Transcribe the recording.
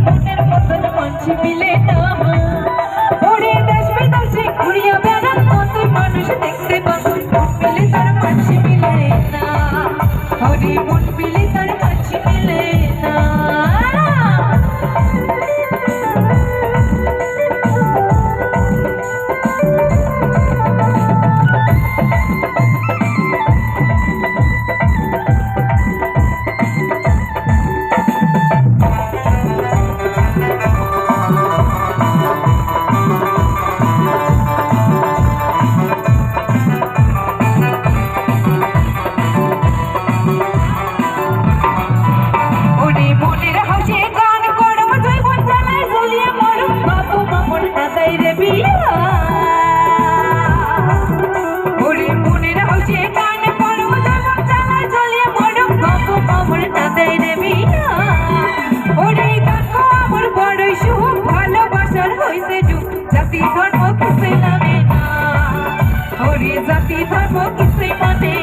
মনের মতন মানুষ মিলে না ওরে দেশ বিদেশে ঘুরিয়া বেড়ান কত মানুষ দেখতে পাবো মিলে তার মানুষ মিলে না ওরে মন মিলে তার মানুষ মিলে না জাতি ধর্ম কিছুই মানে